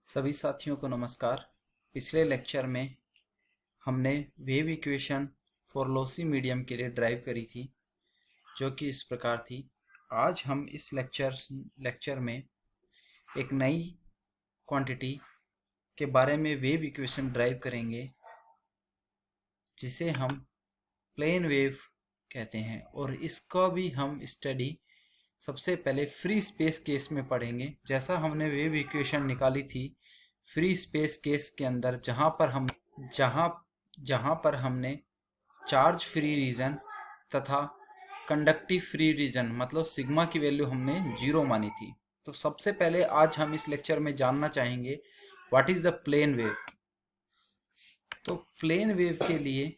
सभी साथियों को नमस्कार। पिछले लेक्चर में हमने wave equation for lossy medium के लिए ड्राइव करी थी, जो कि इस प्रकार थी। आज हम इस लेक्चर में एक नई क्वांटिटी के बारे में वेव इक्वेशन ड्राइव करेंगे, जिसे हम प्लेन वेव कहते हैं। और इसका भी हम स्टडी सबसे पहले फ्री स्पेस केस में पढ़ेंगे। जैसा हमने वेव इक्वेशन निकाली थी फ्री स्पेस केस के अंदर, जहां पर हमने चार्ज फ्री रीजन तथा कंडक्टिव फ्री रीजन मतलब सिग्मा की वैल्यू हमने 0 मानी थी। तो सबसे पहले आज हम इस लेक्चर में जानना चाहेंगे what is the plane wave. तो प्लेन वेव के लिए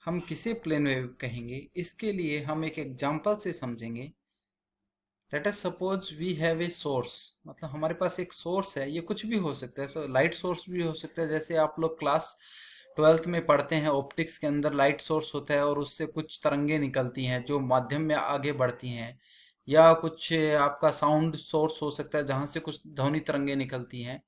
हम किसे प्लेन वेव कहेंगे, इसके लिए हम एक एग्जांपल से समझेंगे। Let us suppose we have a source, मतलब हमारे पास एक सोर्स है। ये कुछ भी हो सकता है, लाइट सोर्स भी हो सकता है। जैसे आप लोग क्लास 12th में पढ़ते हैं, ऑप्टिक्स के अंदर लाइट सोर्स होता है और उससे कुछ तरंगे निकलती हैं जो माध्यम में आगे बढ़ती हैं। या कुछ आपका साउंड सोर्स हो सकता है जहाँ से कुछ ध्वनि तरंगे निकलती हैं।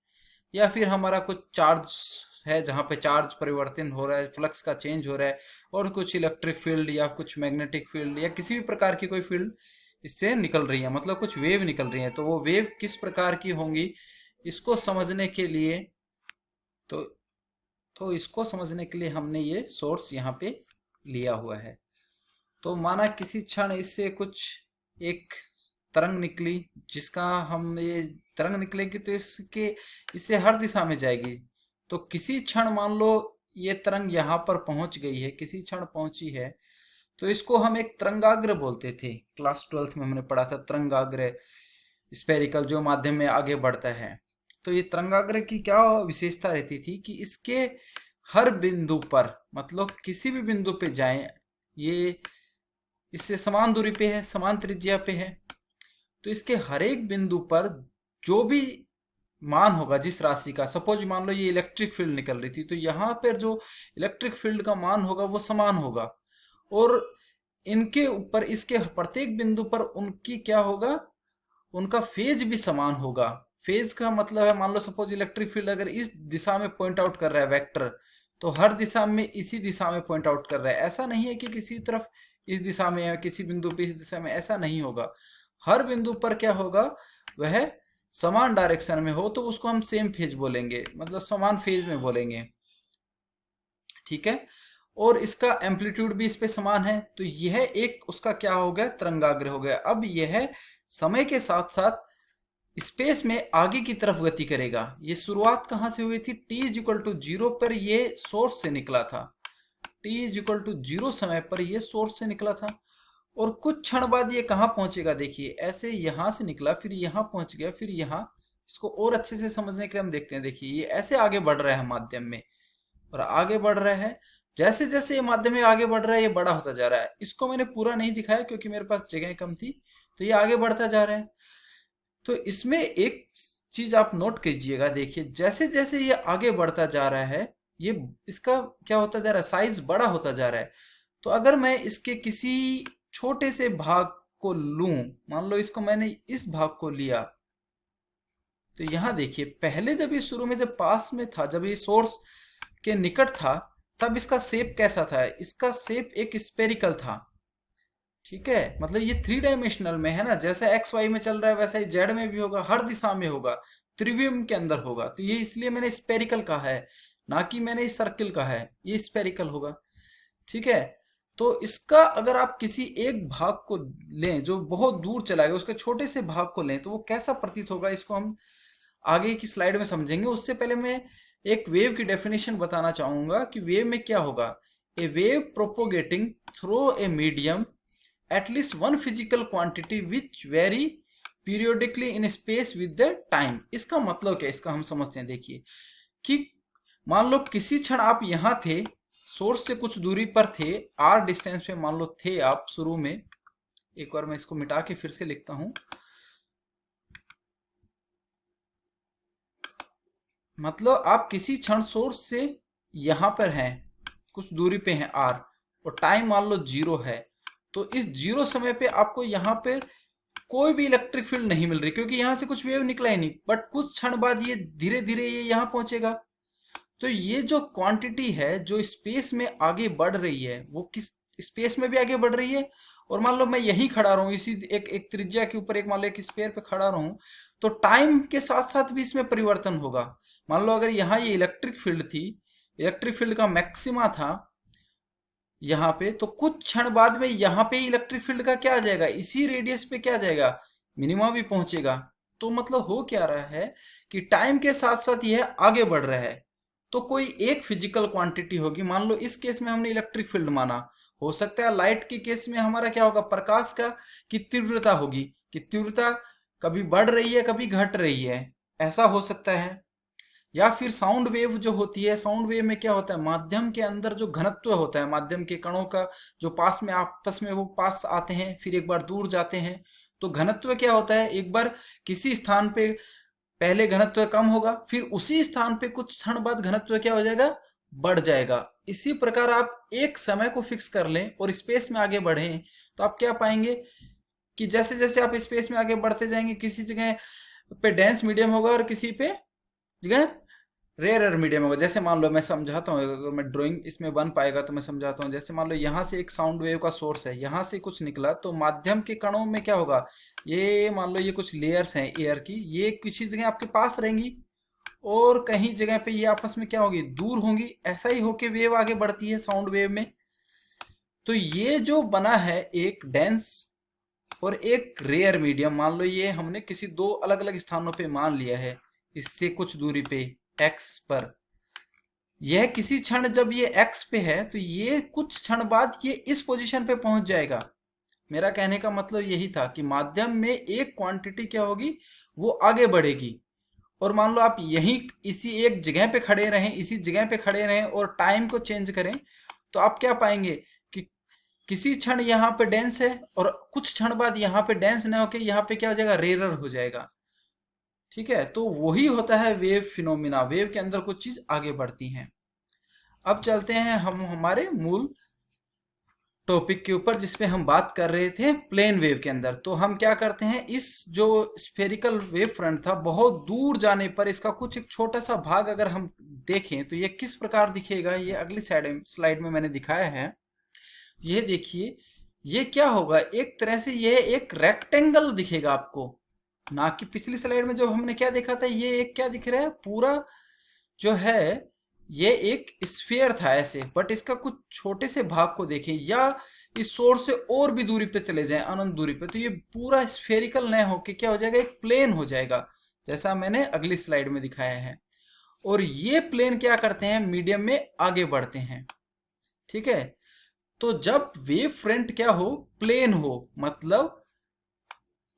या फिर हमारा कुछ चार्ज है जहाँ पे चार्ज परिवर्तन हो रहा है, फ्लक्स का चेंज हो रहा है, और कुछ इलेक्ट्रिक फील्ड या कुछ मैग्नेटिक फील्ड या किसी भी प्रकार की कोई फील्ड इससे निकल रही है, मतलब कुछ वेव निकल रही है। तो वो वेव किस प्रकार की होंगी, इसको समझने के लिए इसको समझने के लिए हमने ये सोर्स यहाँ पे लिया हुआ है। तो माना किसी क्षण इससे कुछ एक तरंग निकली, जिसका हम ये तरंग निकलेगी तो इससे हर दिशा में जाएगी। तो किसी क्षण मान लो ये तरंग यहाँ पर पहुंच गई है, किसी क्षण पहुंची है, तो इसको हम एक तरंगाग्र बोलते थे। क्लास 12th में हमने पढ़ा था तरंगाग्र, स्पेरिकल, जो माध्यम में आगे बढ़ता है। तो ये तरंगाग्र की क्या विशेषता रहती थी कि इसके हर बिंदु पर, मतलब किसी भी बिंदु पे जाएं, ये इससे समान दूरी पे है, समान त्रिज्या पे है, तो इसके हर एक बिंदु पर जो भी मान होगा जिस राशि का, सपोज मान लो ये इलेक्ट्रिक फील्ड निकल रही थी, तो यहाँ पर जो इलेक्ट्रिक फील्ड का मान होगा वो समान होगा। और इनके ऊपर, इसके प्रत्येक बिंदु पर उनकी क्या होगा, उनका फेज भी समान होगा। फेज का मतलब है, मान लो सपोज इलेक्ट्रिक फील्ड अगर इस दिशा में पॉइंट आउट कर रहा है वेक्टर, तो हर दिशा में इसी दिशा में पॉइंट आउट कर रहा है। ऐसा नहीं है कि किसी तरफ इस दिशा में या किसी बिंदु पे इस दिशा में, ऐसा नहीं होगा। हर बिंदु पर क्या होगा, वह समान डायरेक्शन में हो, तो उसको हम सेम फेज बोलेंगे, मतलब समान फेज में बोलेंगे। ठीक है। और इसका एम्पलीट्यूड भी इस पे समान है, तो यह एक उसका क्या हो गया, तरंगाग्र हो गया। अब यह समय के साथ साथ स्पेस में आगे की तरफ गति करेगा। ये शुरुआत कहां से हुई थी, t इज इक्वल टू 0 पर ये सोर्स से निकला था। t इज इक्वल टू 0 समय पर ये सोर्स से निकला था, और कुछ क्षण बाद ये कहां पहुंचेगा, देखिए ऐसे यहां से निकला, फिर यहां पहुंच गया, फिर यहां। इसको और अच्छे से समझने के लिए हम देखते हैं। देखिए ये ऐसे आगे बढ़ रहा है माध्यम में, और आगे बढ़ रहा है। जैसे जैसे ये माध्यम में आगे बढ़ रहा है, ये बड़ा होता जा रहा है। इसको मैंने पूरा नहीं दिखाया क्योंकि मेरे पास जगह कम थी, तो ये आगे बढ़ता जा रहा है। तो इसमें एक चीज आप नोट कीजिएगा, देखिए जैसे जैसे ये आगे बढ़ता जा रहा है, ये इसका क्या होता जा रहा है, साइज बड़ा होता जा रहा है। तो अगर मैं इसके किसी छोटे से भाग को लूं, मान लो इसको मैंने इस भाग को लिया, तो यहां देखिए पहले जब ये शुरू में जब पास में था, जब ये सोर्स के निकट था, तब इसका शेप कैसा था, इसका शेप एक स्पेरिकल था। ठीक है, मतलब ये 3 डायमेंशनल में है ना, जैसा एक्स वाई में चल रहा है वैसा ही जेड में भी होगा, हर दिशा में होगा, त्रिविम के अंदर होगा। तो ये इसलिए मैंने स्पेरिकल कहा है, ना कि मैंने सर्किल कहा है, ये स्पेरिकल होगा। ठीक है। तो इसका अगर आप किसी एक भाग को लें जो बहुत दूर चला गया, उसके छोटे से भाग को लें, तो वो कैसा प्रतीत होगा, इसको हम आगे की स्लाइड में समझेंगे। उससे पहले मैं एक वेव की डेफिनेशन बताना चाहूंगा कि वेव में क्या होगा। A wave propagating through a medium at least one physical quantity which vary periodically in space with the time. इसका मतलब क्या, इसका हम समझते हैं। देखिए कि मान लो किसी क्षण आप यहां थे, सोर्स से कुछ दूरी पर थे, आर डिस्टेंस पे मान लो थे आप शुरू में। एक बार मैं इसको मिटा के फिर से लिखता हूं। मतलब आप किसी क्षण सोर्स से यहां पर हैं, कुछ दूरी पे हैं आर, और टाइम मान लो 0 है। तो इस 0 समय पे आपको यहाँ पे कोई भी इलेक्ट्रिक फील्ड नहीं मिल रही, क्योंकि यहां से कुछ वेव निकला ही नहीं। बट कुछ क्षण बाद ये धीरे धीरे ये यहां पहुंचेगा। तो ये जो क्वांटिटी है जो स्पेस में आगे बढ़ रही है, वो किस स्पेस में भी आगे बढ़ रही है। और मान लो मैं यहीं खड़ा रहूं, इसी एक त्रिज्या के ऊपर, एक मान लो एक स्फीयर पे खड़ा रहूं, तो टाइम के साथ साथ भी इसमें परिवर्तन होगा। मान लो अगर यहाँ ये इलेक्ट्रिक फील्ड थी, इलेक्ट्रिक फील्ड का मैक्सिमा था यहाँ पे, तो कुछ क्षण बाद में यहाँ पे इलेक्ट्रिक फील्ड का क्या आ जाएगा, इसी रेडियस पे क्या आ जाएगा, मिनिमा भी पहुंचेगा। तो मतलब हो क्या रहा है कि टाइम के साथ साथ यह आगे बढ़ रहा है। तो कोई एक फिजिकल क्वांटिटी होगी, मान लो इस केस में हमने इलेक्ट्रिक फील्ड माना, हो सकता है लाइट के केस में हमारा क्या होगा, प्रकाश का की तीव्रता होगी, कि तीव्रता कभी बढ़ रही है कभी घट रही है, ऐसा हो सकता है। या फिर साउंड वेव जो होती है, साउंड वेव में क्या होता है, माध्यम के अंदर जो घनत्व होता है, माध्यम के कणों का जो पास में आपस में वो पास आते हैं फिर एक बार दूर जाते हैं, तो घनत्व क्या होता है, एक बार किसी स्थान पे पहले घनत्व कम होगा, फिर उसी स्थान पे कुछ क्षण बाद घनत्व क्या हो जाएगा, बढ़ जाएगा। इसी प्रकार आप एक समय को फिक्स कर लें और स्पेस में आगे बढ़ें, तो आप क्या पाएंगे कि जैसे जैसे आप स्पेस में आगे बढ़ते जाएंगे, किसी जगह पे डेंस मीडियम होगा और किसी पे जगह रेयर मीडियम होगा। जैसे मान लो मैं समझाता हूँ, अगर मैं ड्राइंग इसमें बन पाएगा तो मैं समझाता हूँ। जैसे मान लो यहाँ से एक साउंड वेव का सोर्स है, यहाँ से कुछ निकला, तो माध्यम के कणों में क्या होगा, ये मान लो ये कुछ लेयर्स हैं एयर की, ये किसी जगह आपके पास रहेंगी और कहीं जगह पे ये आपस में क्या होगी, दूर होंगी। ऐसा ही होके वेव आगे बढ़ती है साउंड वेव में। तो ये जो बना है एक डेंस और एक रेयर मीडियम, मान लो ये हमने किसी दो अलग अलग स्थानों पे मान लिया है, इससे कुछ दूरी पे एक्स पर। यह किसी क्षण जब ये एक्स पे है तो ये कुछ क्षण बाद ये इस पोजीशन पे पहुंच जाएगा। मेरा कहने का मतलब यही था कि माध्यम में एक क्वांटिटी क्या होगी, वो आगे बढ़ेगी। और मान लो आप यहीं इसी एक जगह पे खड़े रहें, इसी जगह पे खड़े रहें और टाइम को चेंज करें, तो आप क्या पाएंगे कि किसी क्षण यहाँ पे डेंस है और कुछ क्षण बाद यहाँ पे डेंस न होके यहाँ पे क्या हो जाएगा, रेयर हो जाएगा। ठीक है, तो वही होता है वेव फिनोमिना, वेव के अंदर कुछ चीज आगे बढ़ती हैं। अब चलते हैं हम हमारे मूल टॉपिक के ऊपर, जिसपे हम बात कर रहे थे प्लेन वेव के अंदर। तो हम क्या करते हैं, इस जो स्फेरिकल वेव फ्रंट था, बहुत दूर जाने पर इसका कुछ एक छोटा सा भाग अगर हम देखें तो ये किस प्रकार दिखेगा, ये अगली स्लाइड में मैंने दिखाया है। ये देखिए, ये क्या होगा, एक तरह से ये एक रेक्टेंगल दिखेगा आपको, ना कि पिछली स्लाइड में जब हमने क्या देखा था, ये एक क्या दिख रहा है, पूरा जो है ये एक स्फीयर था ऐसे। बट इसका कुछ छोटे से भाग को देखें या इस सोर्स से और भी दूरी पे चले जाएं, अनंत दूरी पे, तो ये पूरा स्फेरिकल न होके क्या हो जाएगा, एक प्लेन हो जाएगा, जैसा मैंने अगली स्लाइड में दिखाया है। और ये प्लेन क्या करते हैं, मीडियम में आगे बढ़ते हैं। ठीक है, तो जब वेव फ्रंट क्या हो, प्लेन हो, मतलब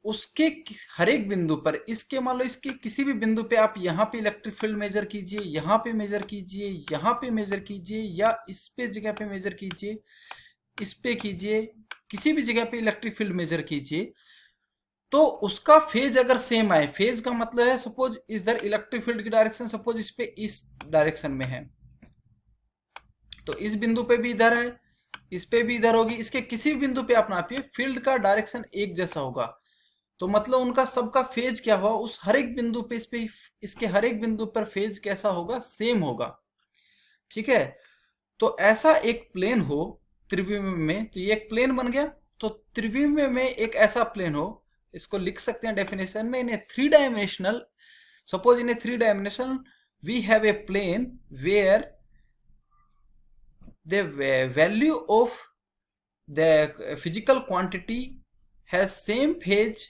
उसके हर एक बिंदु पर, इसके मान लो इसके किसी भी बिंदु पे आप यहाँ पे इलेक्ट्रिक फील्ड मेजर कीजिए, यहाँ पे मेजर कीजिए, यहाँ पे मेजर कीजिए, या इस पे जगह पे मेजर कीजिए, इस पे कीजिए, किसी भी जगह पे इलेक्ट्रिक फील्ड मेजर कीजिए, तो उसका फेज अगर सेम आए, फेज का मतलब है सपोज इधर इलेक्ट्रिक फील्ड की डायरेक्शन सपोज इस पे इस डायरेक्शन में है, तो इस बिंदु पे भी इधर है, इस पे भी इधर होगी, इसके किसी भी बिंदु पे आप नापिए, फील्ड का डायरेक्शन एक जैसा होगा। तो मतलब उनका सबका फेज क्या हुआ, उस हर एक बिंदु पे, इस पे इसके हर एक बिंदु पर फेज कैसा होगा, सेम होगा। ठीक है, तो ऐसा एक प्लेन हो त्रिविम में, तो ये एक प्लेन बन गया। तो त्रिविम में एक ऐसा प्लेन हो, इसको लिख सकते हैं डेफिनेशन में, in three dimensional, suppose in three dimensional we have a plane where the value of the physical quantity has same phase,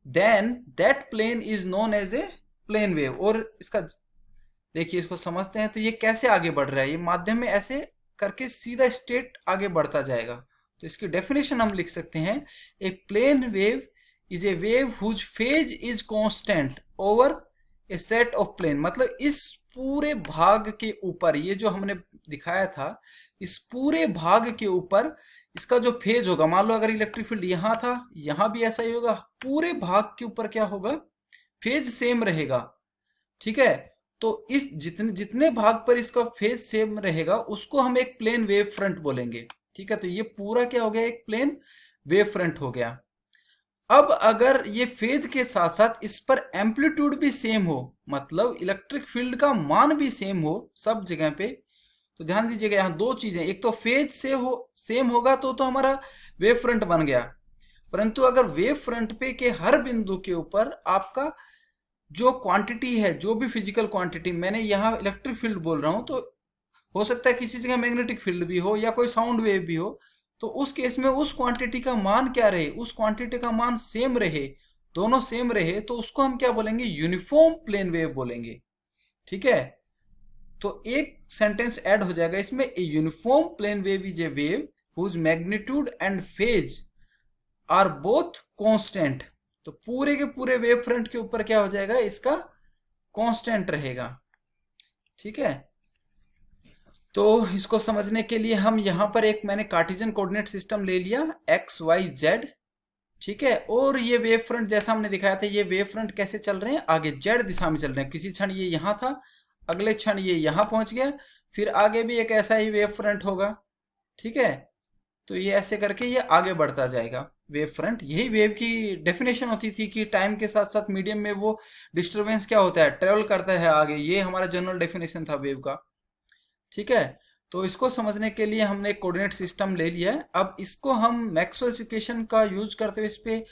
then that plane is known as a plane wave। और इसका देखिए, इसको समझते हैं तो ये कैसे आगे बढ़ रहा है, ये माध्यम में ऐसे करके सीधा स्ट्रेट आगे बढ़ता जाएगा। तो इसकी डेफिनेशन हम लिख सकते हैं, a plane wave is a wave whose phase is constant over a set of plane. मतलब इस पूरे भाग के ऊपर, ये जो हमने दिखाया था, इस पूरे भाग के ऊपर इसका जो फेज होगा, मान लो अगर इलेक्ट्रिक फील्ड यहां था, यहां भी ऐसा ही होगा, पूरे भाग के ऊपर क्या होगा, फेज सेम रहेगा। ठीक है, तो इस जितने जितने भाग पर इसका फेज सेम रहेगा उसको हम एक प्लेन वेव फ्रंट बोलेंगे। ठीक है, तो ये पूरा क्या हो गया, एक प्लेन वेव फ्रंट हो गया। अब अगर ये फेज के साथ साथ इस पर एम्पलीट्यूड भी सेम हो, मतलब इलेक्ट्रिक फील्ड का मान भी सेम हो सब जगह पे, तो ध्यान दीजिएगा यहाँ दो चीजें, एक तो फेज से हो सेम होगा तो हमारा वेव फ्रंट बन गया, परंतु अगर वेव फ्रंट पे के हर बिंदु के ऊपर आपका जो क्वांटिटी है, जो भी फिजिकल क्वांटिटी, मैंने यहाँ इलेक्ट्रिक फील्ड बोल रहा हूं, तो हो सकता है किसी जगह मैग्नेटिक फील्ड भी हो या कोई साउंड वेव भी हो, तो उस केस में उस क्वांटिटी का मान क्या रहे, उस क्वांटिटी का मान सेम रहे, दोनों सेम रहे, तो उसको हम क्या बोलेंगे, यूनिफॉर्म प्लेन वेव बोलेंगे। ठीक है, तो एक सेंटेंस ऐड हो जाएगा इसमें, a uniform plane wave is a wave whose magnitude and phase are both constant. तो पूरे के पूरे वेव फ्रंट के ऊपर क्या हो जाएगा, इसका कांस्टेंट रहेगा। ठीक है, तो इसको समझने के लिए हम यहां पर एक मैंने कार्टेशियन कोऑर्डिनेट सिस्टम ले लिया, एक्स वाई जेड। ठीक है, और ये वेव फ्रंट जैसा हमने दिखाया था, ये वेव फ्रंट कैसे चल रहे हैं, आगे जेड दिशा में चल रहे हैं। किसी क्षण ये यहां था, अगले क्षण ये यहां पहुंच गया, फिर आगे भी एक ऐसा ही वेव फ्रंट होगा। ठीक है, तो ये ऐसे करके ये आगे बढ़ता जाएगा वेव फ्रंट। यही वेव की डेफिनेशन होती थी कि टाइम के साथ साथ मीडियम में वो डिस्टरबेंस क्या होता है, ट्रेवल करता है आगे। ये हमारा जनरल डेफिनेशन था वेव का। ठीक है, तो इसको समझने के लिए हमने एक कोऑर्डिनेट सिस्टम ले लिया है। अब इसको हम मैक्सवेल्स इक्वेशन का यूज करते हुए इस पे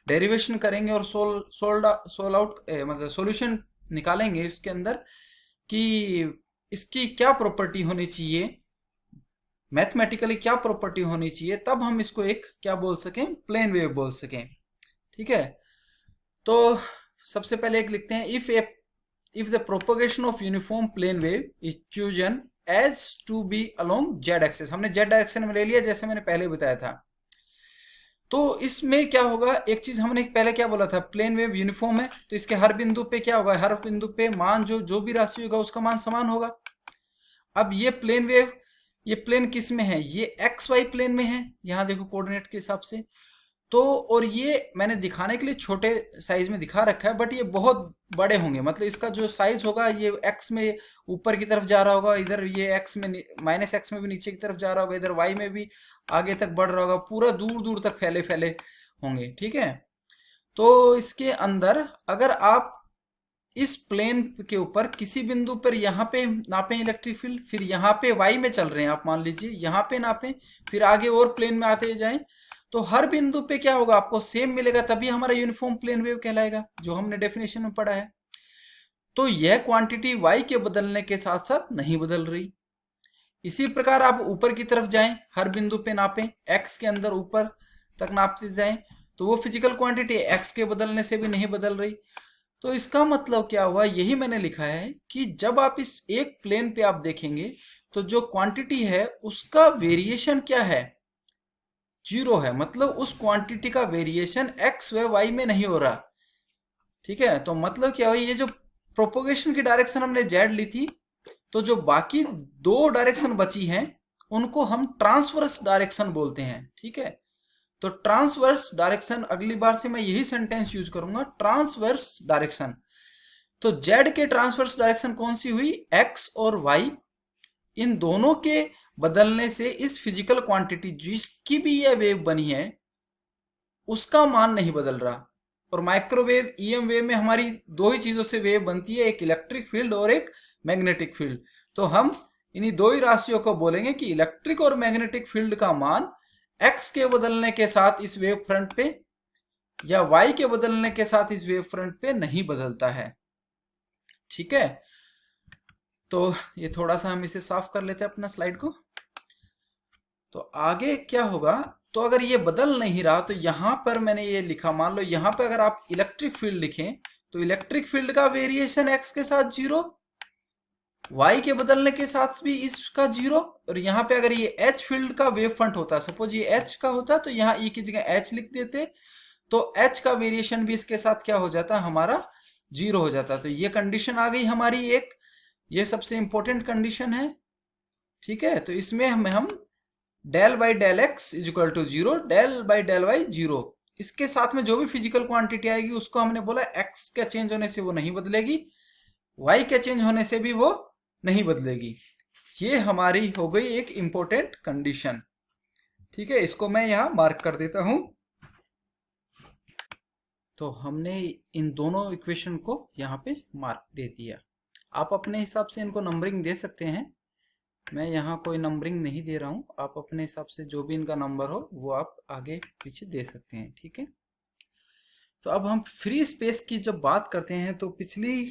डेरिवेशन करेंगे और सोल्व आउट मतलब सॉल्यूशन निकालेंगे इसके अंदर कि इसकी क्या प्रॉपर्टी होनी चाहिए, मैथमेटिकली क्या प्रॉपर्टी होनी चाहिए, तब हम इसको एक क्या बोल सकें, प्लेन वेव बोल सकें। ठीक है, तो सबसे पहले एक लिखते हैं, if the propagation of uniform plane wave is chosen as to be along Z axis. हमने जेड डायरेक्शन में ले लिया जैसे मैंने पहले बताया था। तो इसमें क्या होगा, एक चीज हमने पहले क्या बोला था, प्लेन वेव यूनिफॉर्म है, तो इसके हर बिंदु पे क्या होगा, हर बिंदु पे मान जो जो भी राशि होगा उसका मान समान होगा। अब ये प्लेन वेव, ये प्लेन किस में है, ये एक्स वाई प्लेन में है, यहां देखो कोऑर्डिनेट के हिसाब से। तो और ये मैंने दिखाने के लिए छोटे साइज में दिखा रखा है, बट ये बहुत बड़े होंगे, मतलब इसका जो साइज होगा ये एक्स में ऊपर की तरफ जा रहा होगा, इधर ये एक्स में माइनस एक्स में भी नीचे की तरफ जा रहा होगा, इधर वाई में भी आगे तक बढ़ रहा होगा, पूरा दूर दूर तक फैले फैले होंगे। ठीक है, तो इसके अंदर अगर आप इस प्लेन के ऊपर किसी बिंदु पर यहाँ पे नापें इलेक्ट्रिक फील्ड, फिर यहाँ पे वाई में चल रहे हैं आप, मान लीजिए यहाँ पे नापें, फिर आगे और प्लेन में आते जाएं, तो हर बिंदु पे क्या होगा, आपको सेम मिलेगा, तभी हमारा यूनिफॉर्म प्लेन वेव कहलाएगा, जो हमने डेफिनेशन में पढ़ा है। तो यह क्वांटिटी वाई के बदलने के साथ साथ नहीं बदल रही। इसी प्रकार आप ऊपर की तरफ जाएं, हर बिंदु पे नापें, एक्स के अंदर ऊपर तक नापते जाएं, तो वो फिजिकल क्वांटिटी एक्स के बदलने से भी नहीं बदल रही। तो इसका मतलब क्या हुआ, यही मैंने लिखा है कि जब आप इस एक प्लेन पे आप देखेंगे तो जो क्वांटिटी है उसका वेरिएशन क्या है, जीरो है, मतलब उस क्वांटिटी का वेरिएशन एक्स व वाई में नहीं हो रहा। ठीक है, तो मतलब क्या हुआ, ये जो प्रोपोगेशन की डायरेक्शन हमने जेड ली थी, तो जो बाकी दो डायरेक्शन बची हैं उनको हम ट्रांसवर्स डायरेक्शन बोलते हैं। ठीक है, तो ट्रांसवर्स डायरेक्शन, अगली बार से मैं यही सेंटेंस यूज करूंगा, ट्रांसवर्स डायरेक्शन। तो जेड के ट्रांसवर्स डायरेक्शन कौन सी हुई, एक्स और वाई, इन दोनों के बदलने से इस फिजिकल क्वांटिटी जिसकी भी यह वेव बनी है उसका मान नहीं बदल रहा। और माइक्रोवेव ईएम वेव में हमारी दो ही चीजों से वेव बनती है, एक इलेक्ट्रिक फील्ड और एक मैग्नेटिक फील्ड। तो हम इन्हीं दो ही राशियों को बोलेंगे कि इलेक्ट्रिक और मैग्नेटिक फील्ड का मान एक्स के बदलने के साथ इस वेव फ्रंट पे या वाई के बदलने के साथ इस वेव फ्रंट पे नहीं बदलता है। ठीक है, तो ये थोड़ा सा हम इसे साफ कर लेते हैं अपना स्लाइड को। तो आगे क्या होगा, तो अगर ये बदल नहीं रहा तो यहां पर मैंने ये लिखा, मान लो यहां पर अगर आप इलेक्ट्रिक फील्ड लिखें तो इलेक्ट्रिक फील्ड का वेरिएशन एक्स के साथ जीरो, वाई के बदलने के साथ भी इसका जीरो, और यहाँ पे अगर ये एच फील्ड का वेव फ्रंट होता, सपोज ये एच का होता, तो यहाँ ई की जगह एच लिख देते, तो एच का वेरिएशन भी इसके साथ क्या हो जाता, हमारा जीरो हो जाता। तो ये कंडीशन आ गई हमारी एक, ये सबसे इंपॉर्टेंट कंडीशन है। ठीक है, तो इसमें हम del by del X is equal to zero, del by del Y zero, इसके साथ में जो भी फिजिकल क्वांटिटी आएगी उसको हमने बोला एक्स के चेंज होने से वो नहीं बदलेगी, वाई के चेंज होने से भी वो नहीं बदलेगी। ये हमारी हो गई एक इंपॉर्टेंट कंडीशन। ठीक है, इसको मैं यहां मार्क कर देता हूं। तो हमने इन दोनों इक्वेशन को यहाँ पे मार्क दे दिया। आप अपने हिसाब से इनको नंबरिंग दे सकते हैं, मैं यहाँ कोई नंबरिंग नहीं दे रहा हूँ। आप अपने हिसाब से जो भी इनका नंबर हो वो आप आगे पीछे दे सकते हैं, ठीक है। तो अब हम फ्री स्पेस की जब बात करते हैं तो पिछली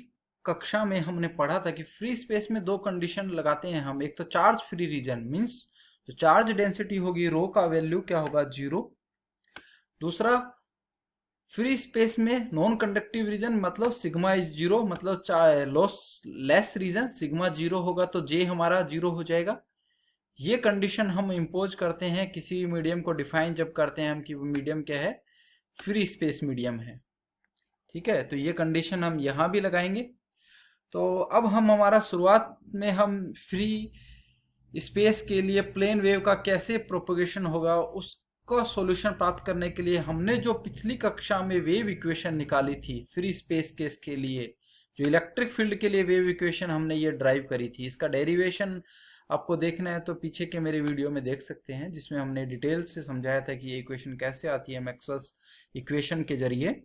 कक्षा में हमने पढ़ा था कि फ्री स्पेस में दो कंडीशन लगाते हैं हम। एक तो चार्ज फ्री रीजन मीन्स जो चार्ज डेंसिटी होगी रो का वैल्यू क्या होगा, 0। दूसरा फ्री स्पेस में नॉन कंडक्टिव रीजन मतलब सिग्मा इज 0, मतलब लॉस लेस रीजन सिग्मा 0 होगा तो जे हमारा 0 हो जाएगा। ये कंडीशन हम इम्पोज करते हैं किसी मीडियम को डिफाइन जब करते हैं हम कि वो मीडियम क्या है, फ्री स्पेस मीडियम है, ठीक है। तो ये कंडीशन हम यहाँ भी लगाएंगे। तो अब हम हमारा शुरुआत में हम फ्री स्पेस के लिए प्लेन वेव का कैसे प्रोपगेशन होगा उसका सॉल्यूशन प्राप्त करने के लिए हमने जो पिछली कक्षा में वेव इक्वेशन निकाली थी फ्री स्पेस केस के लिए, जो इलेक्ट्रिक फील्ड के लिए वेव इक्वेशन हमने ये ड्राइव करी थी, इसका डेरिवेशन आपको देखना है तो पीछे के मेरे वीडियो में देख सकते हैं, जिसमें हमने डिटेल से समझाया था कि ये इक्वेशन कैसे आती है मैक्सवेल्स इक्वेशन के जरिए।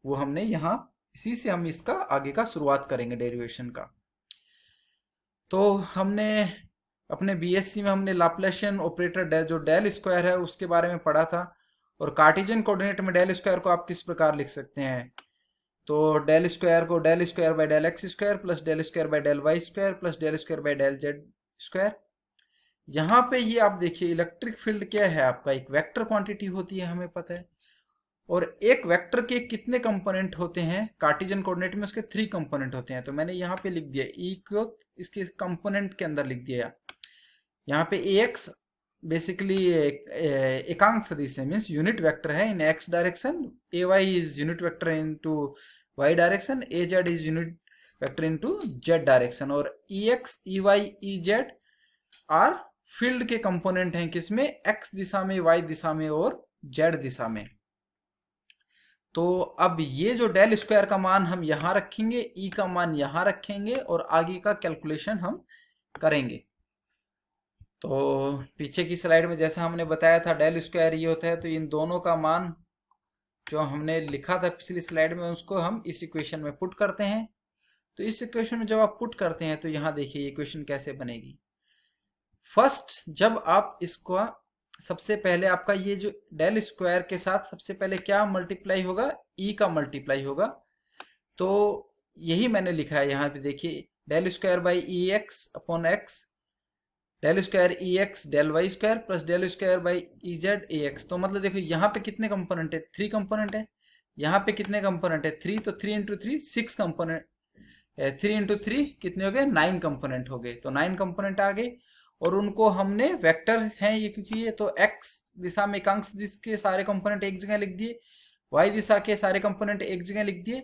वो हमने यहाँ इसी से हम इसका आगे का शुरुआत करेंगे डेरिवेशन का। तो हमने अपने बीएससी में हमने लाप्लासियन ऑपरेटर जो डेल स्क्वायर है उसके बारे में पढ़ा था, और कार्टेशियन कोऑर्डिनेट में डेल स्क्वायर को आप किस प्रकार लिख सकते हैं। तो डेल स्क्वायर को del square by del X square plus del square by del Y square plus del square by del Z square. यहाँ पे ये आप देखिए इलेक्ट्रिक फील्ड क्या है आपका, एक वेक्टर क्वांटिटी होती है हमें पता है, और एक वेक्टर के कितने कंपोनेंट होते हैं कार्टेशियन कोऑर्डिनेट में, उसके 3 कंपोनेंट होते हैं। तो मैंने यहाँ पे लिख दिया ई को इसके कंपोनेंट के अंदर लिख दिया। यहाँ पे ax बेसिकली एकांक सदिश है मीन्स यूनिट वेक्टर है in x direction, ay is unit vector into y direction, az is unit vector into z direction, और ex ey ez are field के कंपोनेंट हैं किसमें, x दिशा में, y दिशा में और z दिशा में। तो अब ये जो डेल स्क्वायर का मान हम यहां रखेंगे, ई का मान यहां रखेंगे और आगे का कैलकुलेशन हम करेंगे। तो पीछे की स्लाइड में जैसा हमने बताया था डेल स्क्वायर ये होता है, तो इन दोनों का मान जो हमने लिखा था पिछली स्लाइड में उसको हम इस इक्वेशन में पुट करते हैं। तो इस इक्वेशन में जब आप पुट करते हैं तो यहाँ देखिए इक्वेशन कैसे बनेगी। फर्स्ट जब आप इसको सबसे पहले आपका ये जो डेल स्क्वायर के साथ सबसे पहले क्या मल्टीप्लाई होगा, ई का मल्टीप्लाई होगा। तो यही मैंने लिखा है यहाँ पे देखिए, del square by E X upon X, del square E X del Y square plus del square by E Z A X. तो मतलब देखो यहाँ पे कितने कंपोनेंट है, 3 कंपोनेंट है। यहाँ पे कितने कंपोनेंट है, 3, तो 3 इंटू 3 6 कंपोनेंट, 3 इंटू 3 कितने हो गए, 9 कंपोनेंट हो गए। तो 9 कंपोनेंट आ गए और उनको हमने वेक्टर हैं ये, क्योंकि ये तो x दिशा में एकांक सदिश के सारे कंपोनेंट एक जगह लिख दिए, y दिशा के सारे कंपोनेंट एक जगह लिख दिए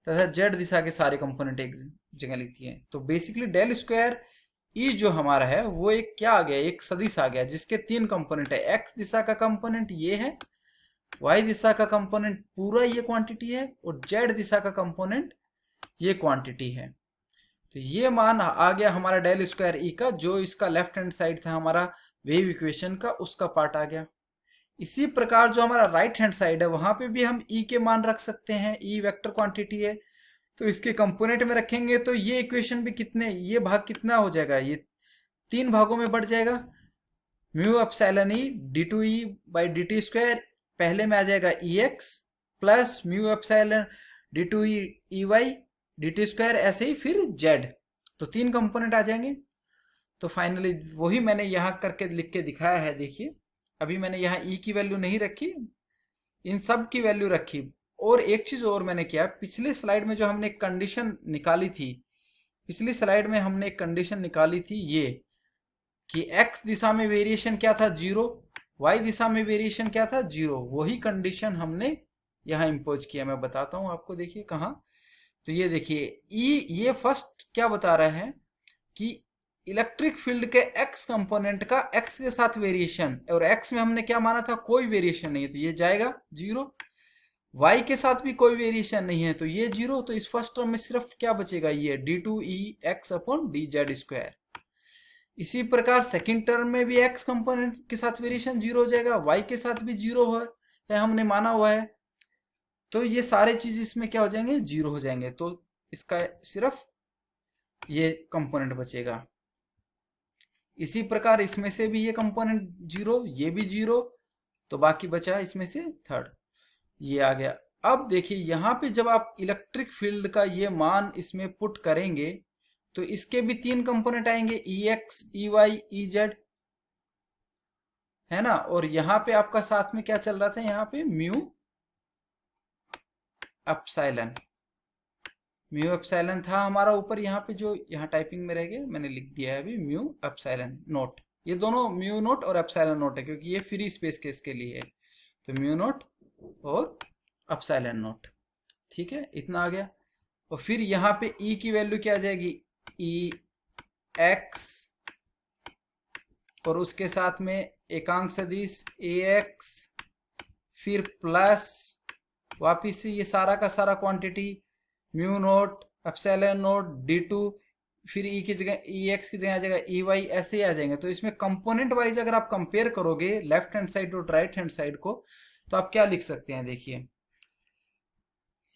तथा z दिशा के सारे कंपोनेंट एक जगह लिख दिए। तो बेसिकली डेल स्क्वायर ई जो हमारा है वो एक क्या आ गया, एक सदिश आ गया जिसके 3 कंपोनेंट है। x दिशा का कंपोनेंट ये है, y दिशा का कंपोनेंट पूरा ये क्वांटिटी है और z दिशा का कंपोनेंट ये क्वांटिटी है। तो ये मान आ गया हमारा डेल स्क्वायर ई का, जो इसका लेफ्ट हैंड साइड था हमारा वेव इक्वेशन का, उसका पार्ट आ गया। इसी प्रकार जो हमारा राइट हैंड साइड है वहां पे भी हम ई के मान रख सकते हैं, ई वेक्टर क्वांटिटी है तो इसके कंपोनेंट में रखेंगे तो ये इक्वेशन भी कितने, ये भाग कितना हो जाएगा, ये 3 भागों में बढ़ जाएगा। Mu epsilon e d two E by D T square पहले में आ जाएगा e x plus mu epsilon D two e y d T square, ऐसे ही फिर जेड, तो 3 कंपोनेंट आ जाएंगे। तो फाइनली वही मैंने यहाँ करके लिख के दिखाया है। देखिए अभी मैंने यहाँ ई की वैल्यू नहीं रखी, इन सब की वैल्यू रखी। और एक चीज और मैंने किया, पिछले स्लाइड में जो हमने कंडीशन निकाली थी, पिछली स्लाइड में हमने एक कंडीशन निकाली थी ये कि x दिशा में वेरिएशन क्या था 0, y दिशा में वेरिएशन क्या था 0, वही कंडीशन हमने यहाँ इम्पोज किया। मैं बताता हूँ आपको, देखिए कहाँ। तो ये देखिए ई, ये फर्स्ट क्या बता रहा है कि इलेक्ट्रिक फील्ड के x कंपोनेंट का x के साथ वेरिएशन, और x में हमने क्या माना था, कोई वेरिएशन नहीं है तो ये जाएगा 0। y के साथ भी कोई वेरिएशन नहीं है तो ये 0। तो इस फर्स्ट टर्म में सिर्फ क्या बचेगा, ये d2e(x) अपॉन dz स्क्वायर। इसी प्रकार सेकंड टर्म में भी x कंपोनेंट के साथ वेरिएशन 0 हो जाएगा, y के साथ भी 0 है हमने माना हुआ है। तो ये सारे चीज इसमें क्या हो जाएंगे, जीरो हो जाएंगे। तो इसका सिर्फ ये कंपोनेंट बचेगा। इसी प्रकार इसमें से भी ये कंपोनेंट जीरो, ये भी जीरो, तो बाकी बचा इसमें से थर्ड, ये आ गया। अब देखिए यहाँ पे जब आप इलेक्ट्रिक फील्ड का ये मान इसमें पुट करेंगे तो इसके भी तीन कंपोनेंट आएंगे, e x, e y, e z, है ना। और यहाँ पे आपका साथ में क्या चल रहा था, यहाँ पे म्यू एप्सिलॉन, म्यू एप्सिलॉन था हमारा ऊपर, यहाँ पे जो यहाँ टाइपिंग में रह गया, मैंने लिख दिया है अभी म्यू एप्सिलॉन नोट। ये दोनों म्यू नोट और एप्सिलॉन नोट है क्योंकि ये फ्री स्पेस केस के लिए है। तो म्यू नोट और एप्सिलॉन नोट, ठीक है, इतना आ गया। और फिर यहाँ पे ई की वैल्यू क्या आ जाएगी, ई एक्स, और उसके साथ में एकांक सदिश ए एक्स, फिर प्लस वापिस से ये सारा का सारा quantity mu naught epsilon naught D two, फिर ई की जगह ई एक्स की जगह आ जाएगा ई वाई, ऐसे ही आ जाएंगे। तो इसमें कंपोनेंट वाइज अगर आप कंपेयर करोगे लेफ्ट हैंड साइड और राइट हैंड साइड को, तो आप क्या लिख सकते हैं, देखिए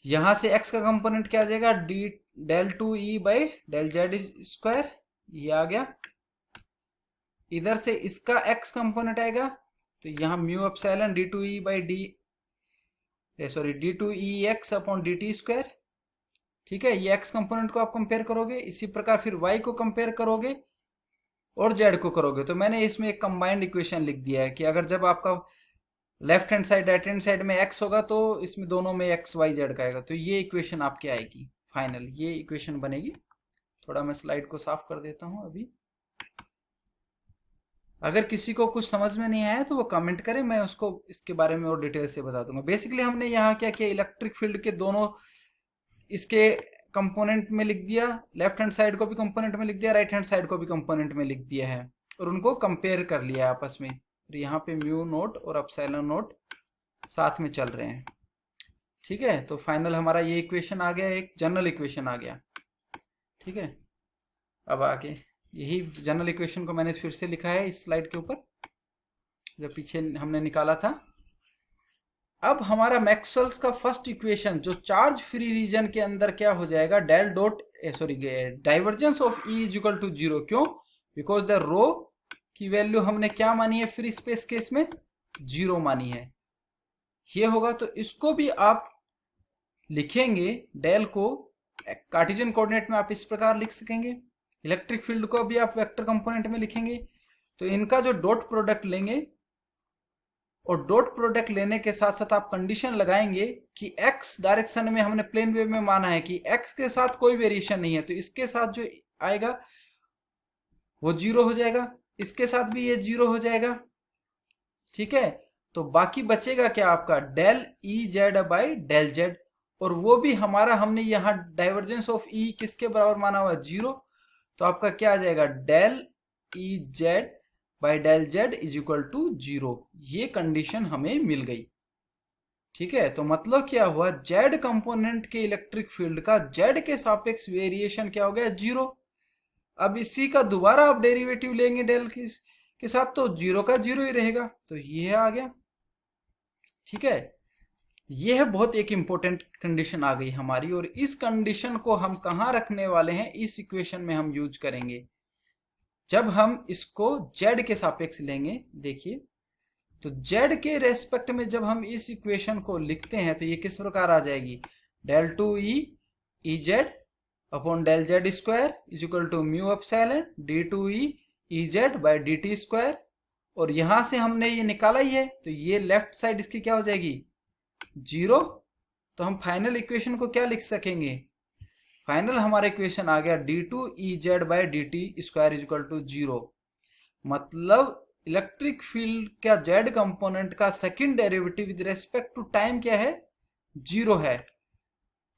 यहां से x का कंपोनेंट क्या आ जाएगा, D del two E by del Z square, ये आ गया। इधर से इसका x कंपोनेंट आएगा, तो यहाँ mu epsilon D two E by D, sorry D two E X upon D T square, ठीक है। ये x कंपोनेंट को आप कंपेयर करोगे। इसी प्रकार फिर y को कंपेयर करोगे और z को करोगे। तो मैंने इसमें एक कंबाइंड इक्वेशन लिख दिया है कि अगर जब आपका left hand side right hand side में x होगा तो इसमें दोनों में x y z का आएगा। तो ये इक्वेशन आपकी आएगी फाइनल, ये इक्वेशन बनेगी। थोड़ा मैं स्लाइड को साफ कर देता हूं अभी। अगर किसी को कुछ समझ में नहीं आया तो वो कमेंट करे, मैं उसको इसके बारे में और डिटेल से बता दूंगा। बेसिकली हमने यहाँ क्या किया, इलेक्ट्रिक फील्ड के दोनों इसके कंपोनेंट में लिख दिया, लेफ्ट हैंड साइड को भी कंपोनेंट में लिख दिया, राइट हैंड साइड को भी कंपोनेंट में लिख दिया है, और उनको कंपेयर कर लिया आपस में। तो यहाँ पे म्यू नोट और एप्सिलॉन नोट साथ में चल रहे हैं, ठीक है। तो फाइनल हमारा ये इक्वेशन आ गया, एक जनरल इक्वेशन आ गया, ठीक है। अब आगे यही जनरल इक्वेशन को मैंने फिर से लिखा है इस स्लाइड के ऊपर, जो पीछे हमने निकाला था। अब हमारा मैक्सवेल्स का फर्स्ट इक्वेशन जो चार्ज फ्री रीजन के अंदर क्या हो जाएगा, del dot sorry divergence of E is equal to zero. क्यों, बिकॉज द रो की वैल्यू हमने क्या मानी है फ्री स्पेस केस में, जीरो मानी है। ये होगा, तो इसको भी आप लिखेंगे, डेल को कार्टेशियन कोऑर्डिनेट में आप इस प्रकार लिख सकेंगे, इलेक्ट्रिक फील्ड को भी आप वेक्टर कंपोनेंट में लिखेंगे। तो इनका जो डॉट प्रोडक्ट लेंगे, और डॉट प्रोडक्ट लेने के साथ साथ आप कंडीशन लगाएंगे कि x डायरेक्शन में हमने प्लेन वेव में माना है कि x के साथ कोई वेरिएशन नहीं है, तो इसके साथ जो आएगा वो जीरो हो जाएगा, इसके साथ भी ये जीरो हो जाएगा, ठीक है। तो बाकी बचेगा क्या आपका, del E Z by del Z, और वो भी हमारा हमने यहाँ डाइवर्जेंस ऑफ ई किसके बराबर माना हुआ है, जीरो। तो आपका क्या आ जाएगा, del E Z by del Z is equal to zero. ये कंडीशन हमें मिल गई, ठीक है। तो मतलब क्या हुआ, जेड कंपोनेंट के इलेक्ट्रिक फील्ड का जेड के सापेक्ष वेरिएशन क्या हो गया, जीरो। अब इसी का दोबारा आप डेरिवेटिव लेंगे डेल के साथ, तो जीरो का जीरो ही रहेगा। तो ये आ गया, ठीक है। यह बहुत एक इंपॉर्टेंट कंडीशन आ गई हमारी, और इस कंडीशन को हम कहाँ रखने वाले हैं, इस इक्वेशन में हम यूज करेंगे जब हम इसको z के सापेक्ष लेंगे। देखिए, तो z के रेस्पेक्ट में जब हम इस इक्वेशन को लिखते हैं तो ये किस प्रकार आ जाएगी, del two E E Z upon del Z square is equal to mu epsilon D two E Z by D T square. और यहां से हमने ये निकाला ही है, तो ये लेफ्ट साइड इसकी क्या हो जाएगी, जीरो। तो हम फाइनल इक्वेशन को क्या लिख सकेंगे, फाइनल हमारा इक्वेशन आ गया D two E Z by D T square is equal to zero. मतलब इलेक्ट्रिक फील्ड का जेड कंपोनेंट का second derivative with respect to time क्या है, जीरो है,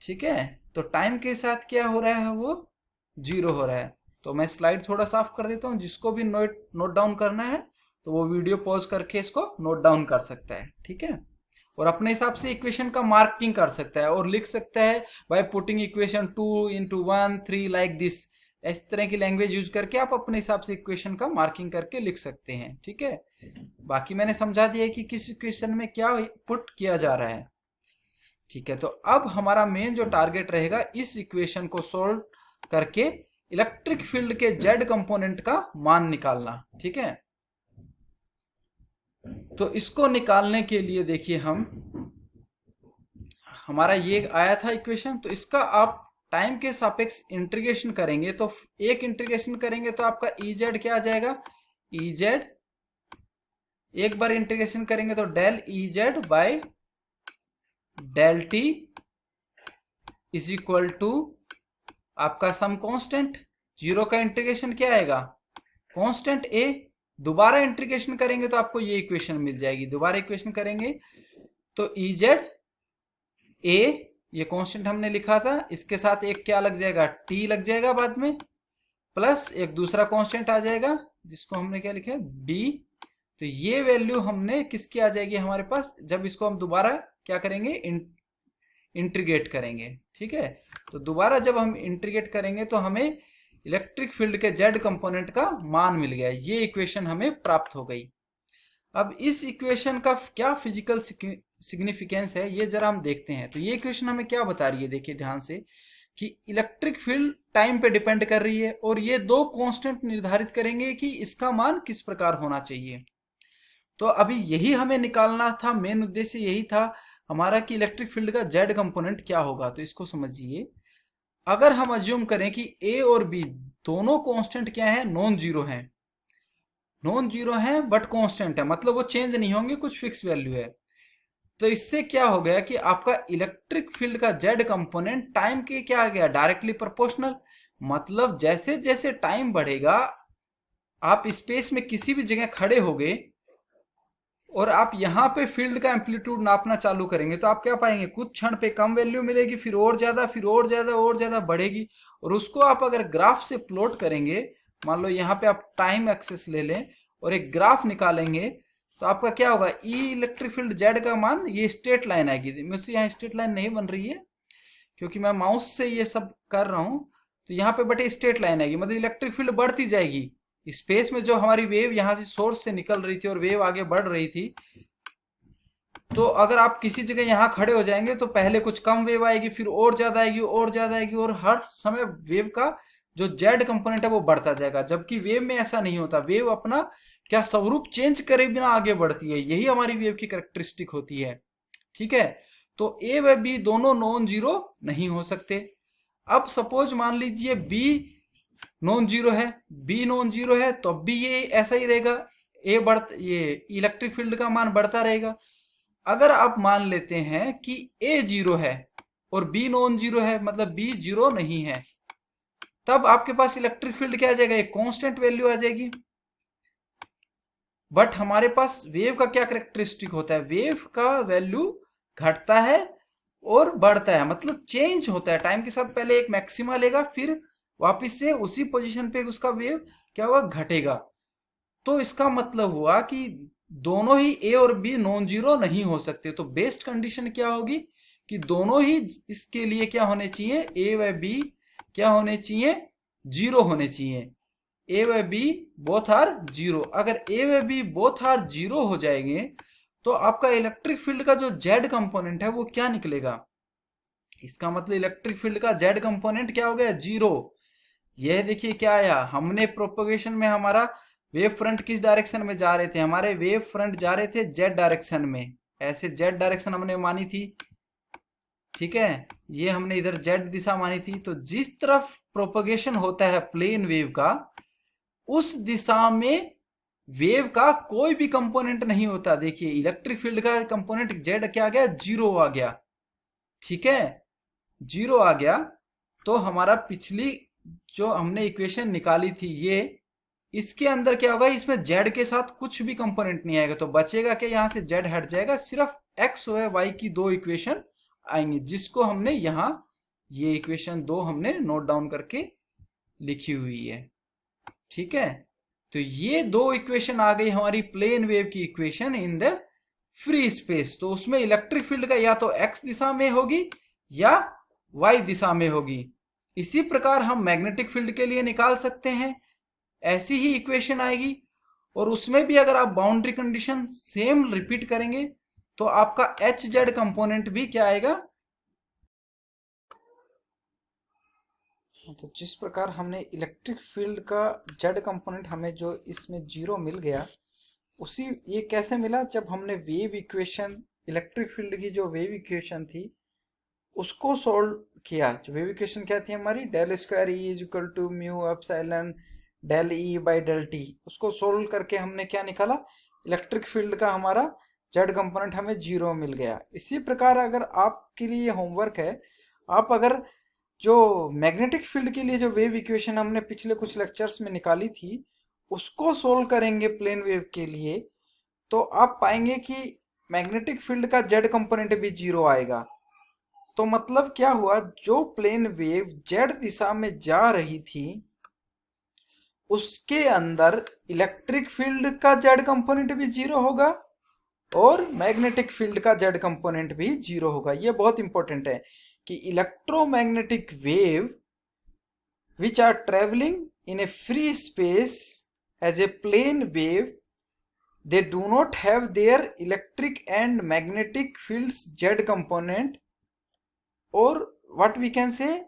ठीक है। तो टाइम के साथ क्या हो रहा है, वो जीरो हो रहा है। तो मैं स्लाइड थोड़ा साफ कर देता हूं, जिसको भी नोट डाउन करना है तो वो वीडियो पॉज करके इसको नोट डाउन कर सकता है, ठीक है। और अपने हिसाब से इक्वेशन का मार्किंग कर सकता है और लिख सकता है by putting equation 2 into 1 3 like this. इस तरह की लैंग्वेज यूज करके आप अपने हिसाब से इक्वेशन का मार्किंग करके लिख सकते हैं, ठीक है। बाकी मैंने समझा दिया है कि किस इक्वेशन में क्या पुट किया जा रहा है, ठीक है, तो अब हमारा मेन जो टारगेट रहेगा इस इक्वेशन को सोल्व करके इलेक्ट्रिक फील्ड के जेड कंपोनेंट का मान निकालना। ठीक है, तो इसको निकालने के लिए देखिए हमारा ये आया था इक्वेशन, तो इसका आप टाइम के सापेक्ष इंटीग्रेशन करेंगे, तो एक इंटीग्रेशन करेंगे तो आपका इजेड क्या आ जाएगा, इजेड, एक बार इंटीग्रेशन करेंगे तो del E Z by del T is equal to आपका सम कांस्टेंट, जीरो का इंटीग्रेशन क्या आएगा, कांस्टेंट ए। दोबारा इंटीग्रेशन करेंगे तो आपको ये इक्वेशन मिल जाएगी, दोबारा इक्वेशन करेंगे तो इजेड ए, ये कांस्टेंट हमने लिखा था, इसके साथ एक क्या लग जाएगा, टी लग जाएगा बाद में, प्लस एक दूसरा कांस्टेंट आ जाएगा जिसको हमने क्या लिखा है, बी। तो ये वैल्यू हमने किसकी आ जाएगी हमारे पास, जब इसको हम दोबारा क्या करेंगे, इंटीग्रेट करेंगे। ठीक है, तो दोबारा जब हम इंटीग्रेट करेंगे तो हमें इलेक्ट्रिक फील्ड के जेड कंपोनेंट का मान मिल गया, ये इक्वेशन हमें प्राप्त हो गई। अब इस इक्वेशन का क्या फिजिकल सिग्निफिकेंस है ये जरा हम देखते हैं। तो ये इक्वेशन हमें क्या बता रही है, देखिए ध्यान से, कि इलेक्ट्रिक फील्ड टाइम पे डिपेंड कर रही है और ये दो कांस्टेंट निर्धारित करेंगे कि इसका मान किस प्रकार होना चाहिए। तो अभी यही हमें निकालना था, मेन उद्देश्य यही था हमारा कि इलेक्ट्रिक फील्ड का जेड कंपोनेंट क्या होगा। तो इसको समझिए, अगर हम अज्यूम करें कि ए और बी दोनों कांस्टेंट क्या है, नॉन जीरो हैं, नॉन जीरो है बट कांस्टेंट है, मतलब वो चेंज नहीं होंगे, कुछ फिक्स वैल्यू है। तो इससे क्या हो गया कि आपका इलेक्ट्रिक फील्ड का जेड कंपोनेंट टाइम के क्या आ गया, डायरेक्टली प्रोपोर्शनल। मतलब जैसे जैसे टाइम बढ़ेगा, आप स्पेस में किसी भी जगह खड़े होगे और आप यहाँ पे फील्ड का एम्पलीट्यूड नापना चालू करेंगे तो आप क्या पाएंगे, कुछ क्षण पे कम वैल्यू मिलेगी, फिर और ज्यादा, फिर और ज्यादा, और ज्यादा बढ़ेगी। और उसको आप अगर ग्राफ से प्लॉट करेंगे, मान लो यहाँ पे आप टाइम एक्सेस ले लें और एक ग्राफ निकालेंगे, तो आपका क्या होगा, ई इलेक्ट्रिक फील्ड जेड का मान, ये स्ट्रेट लाइन आएगी। मुझसे यहाँ स्ट्रेट लाइन नहीं बन रही है क्योंकि मैं माउस से ये सब कर रहा हूँ, तो यहाँ पे बटे स्ट्रेट लाइन आएगी, मतलब इलेक्ट्रिक फील्ड बढ़ती जाएगी स्पेस में। जो हमारी वेव यहाँ से सोर्स से निकल रही थी और वेव आगे बढ़ रही थी, तो अगर आप किसी जगह यहाँ खड़े हो जाएंगे तो पहले कुछ कम वेव आएगी, फिर और ज्यादा आएगी, और ज्यादा आएगी, और हर समय वेव का जो जेड कंपोनेंट है वो बढ़ता जाएगा। जबकि वेव में ऐसा नहीं होता, वेव अपना क्या स्वरूप चेंज करे बिना आगे बढ़ती है, यही हमारी वेव की कैरेक्टरिस्टिक होती है। ठीक है, तो ए व बी दोनों नॉन जीरो नहीं हो सकते। अब सपोज मान लीजिए बी नॉन जीरो है, बी नॉन जीरो है, तो अब भी ये ऐसा ही रहेगा, ये इलेक्ट्रिक फील्ड का मान बढ़ता रहेगा। अगर आप मान लेते हैं कि ए जीरो है और बी नॉन जीरो है, मतलब बी जीरो नहीं है, तब आपके पास इलेक्ट्रिक फील्ड क्या आ जाएगा, एक कांस्टेंट वैल्यू आ जाएगी। बट हमारे पास वेव का क्या कैरेक्टरिस्टिक होता है, वेव का वैल्यू घटता है और बढ़ता है, मतलब चेंज होता है टाइम के साथ। पहले एक मैक्सिमा लेगा, फिर वापस से उसी पोजीशन पे उसका वेव क्या होगा, घटेगा। तो इसका मतलब हुआ कि दोनों ही ए और बी नॉन जीरो नहीं हो सकते। तो बेस्ट कंडीशन क्या होगी कि दोनों ही इसके लिए क्या होने चाहिए, ए व बी क्या होने चाहिए, जीरो होने चाहिए। ए व बी बोथ आर जीरो। अगर ए व बी बोथ आर जीरो हो जाएंगे तो आपका इलेक्ट्रिक फील्ड का जो जेड कंपोनेंट है वो क्या निकलेगा, इसका मतलब इलेक्ट्रिक फील्ड का जेड कंपोनेंट क्या हो गया, जीरो। यह देखिए क्या आया, हमने प्रोपगेशन में हमारा वेव फ्रंट किस डायरेक्शन में जा रहे थे, हमारे वेव फ्रंट जा रहे थे जेड डायरेक्शन में, ऐसे जेड डायरेक्शन हमने मानी थी। ठीक है, ये हमने इधर जेड दिशा मानी थी। तो जिस तरफ प्रोपगेशन होता है प्लेन वेव का, उस दिशा में वेव का कोई भी कंपोनेंट नहीं होता। देखिए इलेक्ट्रिक फील्ड का कंपोनेंट जेड क्या आ गया, जीरो आ गया। ठीक है, जीरो आ गया। तो हमारा पिछली जो हमने इक्वेशन निकाली थी ये, इसके अंदर क्या होगा, इसमें जेड के साथ कुछ भी कंपोनेंट नहीं आएगा। तो बचेगा क्या, यहां से जेड हट जाएगा, सिर्फ एक्स और वाई की दो इक्वेशन आएंगी, जिसको हमने यहां ये इक्वेशन दो हमने नोट डाउन करके लिखी हुई है। ठीक है, तो ये दो इक्वेशन आ गई हमारी प्लेन वेव की equation in the free space. तो उसमें इलेक्ट्रिक फील्ड का या तो एक्स दिशा में होगी या वाई दिशा में होगी। इसी प्रकार हम मैग्नेटिक फील्ड के लिए निकाल सकते हैं, ऐसी ही इक्वेशन आएगी। और उसमें भी अगर आप बाउंड्री कंडीशन सेम रिपीट करेंगे तो आपका एच जेड कंपोनेंट भी क्या आएगा, तो जिस प्रकार हमने इलेक्ट्रिक फील्ड का जेड कंपोनेंट हमें जो इसमें 0 मिल गया, उसी ये कैसे मिला, जब हमने वेव इक्वेशन, इलेक्ट्रिक फील्ड की जो वेव इक्वेशन थी उसको सोल्व किया। जो वेव इक्वेशन क्या थी हमारी, del square E is equal to mu epsilon del E by del T, उसको सोल्व करके हमने क्या निकाला, इलेक्ट्रिक फील्ड का हमारा जेड कंपोनेंट हमें 0 मिल गया। इसी प्रकार अगर आपके लिए होमवर्क है, आप अगर जो मैग्नेटिक फील्ड के लिए जो वेव इक्वेशन हमने पिछले कुछ लेक्चर्स में निकाली थी उसको सोल्व करेंगे प्लेन वेव के लिए, तो आप पाएंगे कि मैग्नेटिक फील्ड का जेड कंपोनेंट भी 0 आएगा। तो मतलब क्या हुआ, जो प्लेन वेव जेड दिशा में जा रही थी उसके अंदर इलेक्ट्रिक फील्ड का जेड कंपोनेंट भी 0 होगा और मैग्नेटिक फील्ड का जेड कंपोनेंट भी 0 होगा। ये बहुत इंपॉर्टेंट है कि electromagnetic wave which are traveling in a free space as a plane wave, they do not have their electric and magnetic fields z component, or what we can say,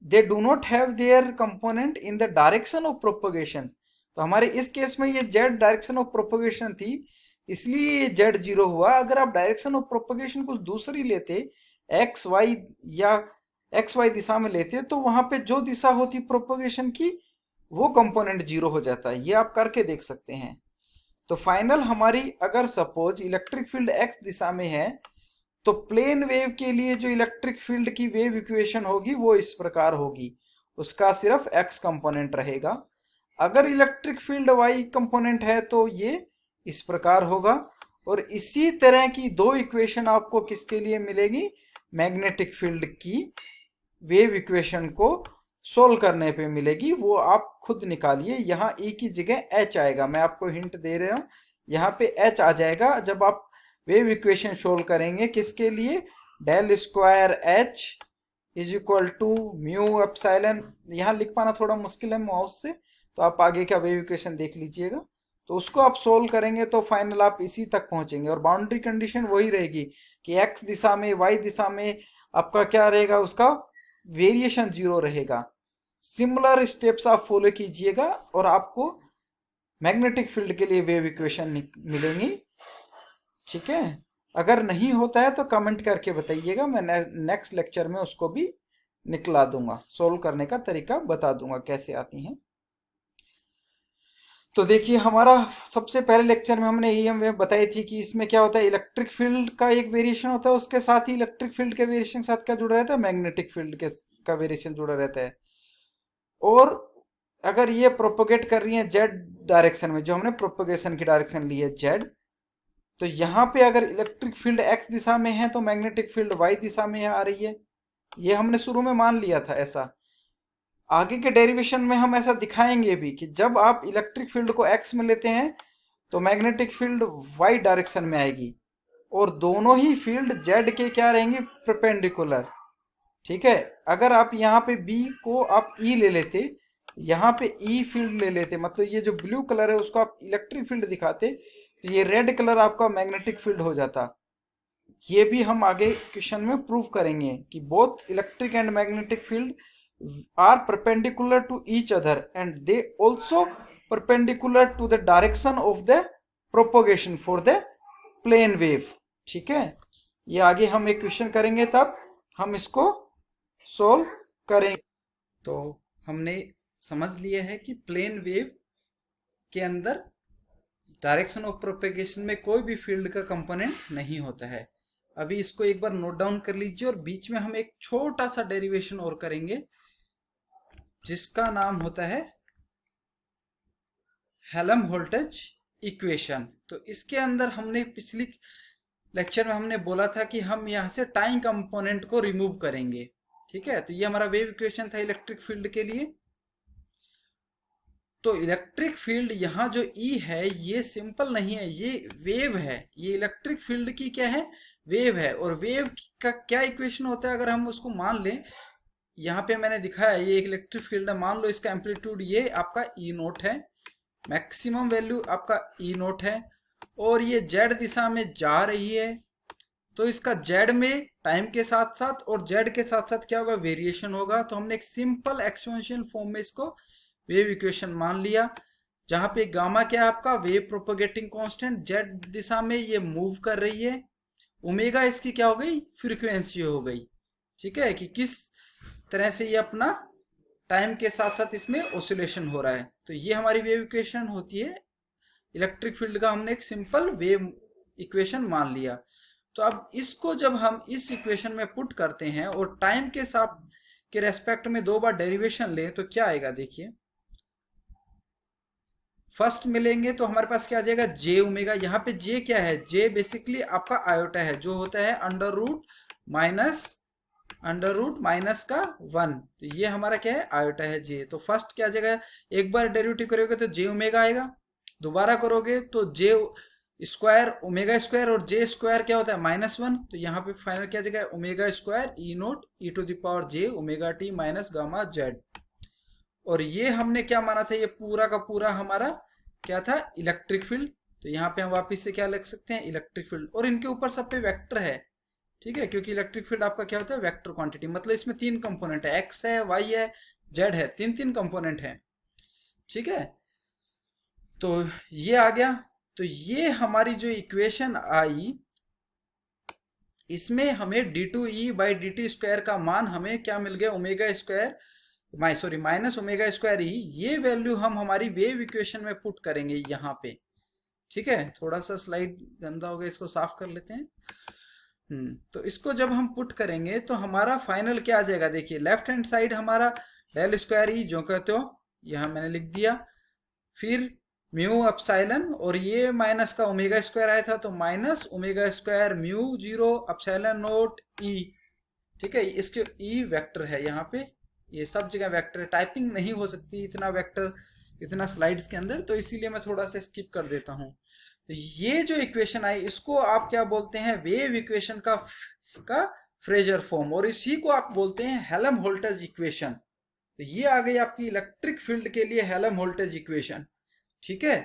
they do not have their component in the direction of propagation। तो हमारे इस case में ये z direction of propagation थी, इसलिए ये z 0 हुआ। अगर आप डायरेक्शन ऑफ प्रोपगेशन कुछ दूसरी लेते, एक्स वाई या एक्स वाई दिशा में लेते, तो वहां पे जो दिशा होती प्रोपगेशन की वो कंपोनेंट 0 हो जाता है। ये आप करके देख सकते हैं। तो फाइनल हमारी, अगर सपोज इलेक्ट्रिक फील्ड एक्स दिशा में है तो प्लेन वेव के लिए जो इलेक्ट्रिक फील्ड की वेव इक्वेशन होगी वो इस प्रकार होगी, उसका सिर्फ एक्स कंपोनेंट रहेगा। अगर इलेक्ट्रिक फील्ड वाई कंपोनेंट है तो ये इस प्रकार होगा। और इसी तरह की दो इक्वेशन आपको किसके लिए मिलेगी, मैग्नेटिक फील्ड की वेव इक्वेशन को सोल्व करने पे मिलेगी। वो आप खुद निकालिए। यहाँ ई की जगह एच आएगा, मैं आपको हिंट दे रहा हूँ, यहाँ पे एच आ जाएगा जब आप वेव इक्वेशन सोल्व करेंगे। किसके लिए, del square H is equal to mu epsilon. यहाँ लिख पाना थोड़ा मुश्किल है माउस से, तो आप आगे का वेव इक्वेशन देख लीजिएगा। तो उसको आप सोल्व करेंगे तो फाइनल आप इसी तक पहुंचेंगे। और बाउंड्री कंडीशन वही रहेगी कि एक्स दिशा में, वाई दिशा में आपका क्या रहेगा, उसका वेरिएशन 0 रहेगा। सिमिलर स्टेप्स आप फॉलो कीजिएगा और आपको मैग्नेटिक फील्ड के लिए वेव इक्वेशन मिलेंगी। ठीक है, अगर नहीं होता है तो कमेंट करके बताइएगा, मैं नेक्स्ट लेक्चर में उसको भी निकला दूंगा, सोल्व करने का तरीका बता दूंगा कैसे आती हैं। तो देखिए, हमारा सबसे पहले लेक्चर में हमने EM वेव बताई थी कि इसमें क्या होता है, इलेक्ट्रिक फील्ड का एक वेरिएशन होता है, उसके साथ ही इलेक्ट्रिक फील्ड के वेरिएशन के साथ क्या जुड़ा रहता है, मैग्नेटिक फील्ड के का वेरिएशन जुड़ा रहता है। और अगर ये प्रोपोगेट कर रही है जेड डायरेक्शन में, जो हमने प्रोपोगेशन की डायरेक्शन ली है जेड, तो यहाँ पे अगर इलेक्ट्रिक फील्ड एक्स दिशा में है तो मैग्नेटिक फील्ड वाई दिशा में आ रही है। ये हमने शुरू में मान लिया था ऐसा। आगे के डेरिवेशन में हम ऐसा दिखाएंगे भी कि जब आप इलेक्ट्रिक फील्ड को एक्स में लेते हैं तो मैग्नेटिक फील्ड वाई डायरेक्शन में आएगी, और दोनों ही फील्ड जेड के क्या रहेंगी, परपेंडिकुलर। ठीक है, अगर आप यहाँ पे बी को आप ई ले लेते, यहाँ पे ई फील्ड ले लेते, मतलब ये जो ब्लू कलर है उसको आप इलेक्ट्रिक फील्ड दिखाते, तो ये रेड कलर आपका मैग्नेटिक फील्ड हो जाता। ये भी हम आगे क्वेश्चन में प्रूव करेंगे कि both electric and magnetic field are perpendicular to each other and they also perpendicular to the direction of the propagation for the plane wave। ठीक है, ये आगे हम एक क्वेश्चन करेंगे तब हम इसको सोल्व करेंगे। तो हमने समझ लिया है कि प्लेन वेव के अंदर डायरेक्शन ऑफ प्रोपेगेशन में कोई भी फील्ड का कंपोनेंट नहीं होता है। अभी इसको एक बार नोट डाउन कर लीजिए, और बीच में हम एक छोटा सा डेरिवेशन और करेंगे जिसका नाम होता है हेल्महोल्ट्ज़ इक्वेशन। तो इसके अंदर हमने पिछली लेक्चर में हमने बोला था कि हम यहाँ से टाइम कंपोनेंट को रिमूव करेंगे। ठीक है, तो ये हमारा वेव इक्वेशन था इलेक्ट्रिक फील्ड के लिए। तो इलेक्ट्रिक फील्ड यहाँ जो E है ये सिंपल नहीं है, ये वेव है। ये इलेक्ट्रिक फील्ड की क्या है, वेव है। और वेव का क्या इक्वेशन होता है, अगर हम उसको मान लें, यहाँ पे मैंने दिखाया ये एक इलेक्ट्रिक फील्ड है, मान लो इसका एम्पलीट्यूड ये आपका ई नोट है, मैक्सिमम वैल्यू आपका ई नोट है, और ये जेड दिशा में जा रही है, तो इसका जेड में टाइम के साथ साथ और जेड के साथ साथ क्या होगा, वेरिएशन होगा। तो हमने एक सिंपल एक्सपोनेंशियल फॉर्म में इसको वेव इक्वेशन मान लिया, जहां पे गामा क्या है आपका, वेव प्रोपोगेटिंग कांस्टेंट, जेड दिशा में ये मूव कर रही है, ओमेगा इसकी क्या हो गई, फ्रीक्वेंसी हो गई। ठीक है, कि किस तरह से ये अपना टाइम के साथ साथ इसमें ऑसिलेशन हो रहा है। तो ये हमारी वेव इक्वेशन होती है। इलेक्ट्रिक फील्ड का हमने एक सिंपल वेव इक्वेशन मान लिया। तो अब इसको जब हम इस इक्वेशन में पुट करते हैं और टाइम के साथ के रेस्पेक्ट में दो बार डेरिवेशन लें तो क्या आएगा, देखिए फर्स्ट मिलेंगे तो हमारे पास क्या आ जाएगा, जे ओमेगा। यहाँ पे जे क्या है, जे बेसिकली आपका आयोटा है, जो होता है अंडर रूट माइनस का 1। तो ये हमारा क्या है, आयोटा है जे। तो फर्स्ट क्या आ जाएगा, एक बार डेरिवेटिव करोगे तो जे ओमेगा आएगा, दोबारा करोगे तो जे स्क्वायर ओमेगा स्क्वायर, और जे स्क्वायर क्या होता है -1। तो यहाँ पे फाइनल क्या आ जाएगा, omega square E naught E to the power J omega T minus gamma Z. और ये हमने क्या माना था, ये पूरा का पूरा हमारा क्या था, इलेक्ट्रिक फील्ड। तो यहाँ पे हम वापिस से क्या लिख सकते हैं, इलेक्ट्रिक फील्ड। और इनके ऊपर सब पे वेक्टर है, ठीक है, क्योंकि इलेक्ट्रिक फील्ड आपका क्या होता है, वेक्टर क्वांटिटी। मतलब इसमें 3 कंपोनेंट है, एक्स है, वाई है, जेड है, 3 कंपोनेंट है। ठीक है, तो ये आ गया। तो ये हमारी जो इक्वेशन आई, इसमें हमें d2e/dt² का मान हमें क्या मिल गया, omega square minus omega square e. ये वैल्यू हम हमारी वेव इक्वेशन में पुट करेंगे यहाँ पे। ठीक है, थोड़ा सा स्लाइड गंदा हो गया, इसको साफ कर लेते हैं। तो इसको जब हम पुट करेंगे तो हमारा फाइनल क्या आ जाएगा, देखिए लेफ्ट हैंड साइड हमारा डेल स्क्वायर ई जो कहते हो, यहाँ मैंने लिख दिया, फिर म्यू अपसाइलन, और ये माइनस का ओमेगा स्क्वायर आया था तो minus omega square mu 0 epsilon naught e. ठीक है, इसके ई वेक्टर है यहाँ पे, ये सब जगह वेक्टर है, टाइपिंग नहीं हो सकती इतना वेक्टर इतना स्लाइड्स के अंदर, तो इसीलिए मैं थोड़ा सा स्किप कर देता हूँ। तो ये जो इक्वेशन आई, इसको आप क्या बोलते हैं, वेव इक्वेशन का फ्रेजर फॉर्म, और इसी को आप बोलते हैं हेल्महोल्ट्ज इक्वेशन। तो ये आ गई आपकी इलेक्ट्रिक फील्ड के लिए हेल्महोल्ट्ज इक्वेशन। ठीक है,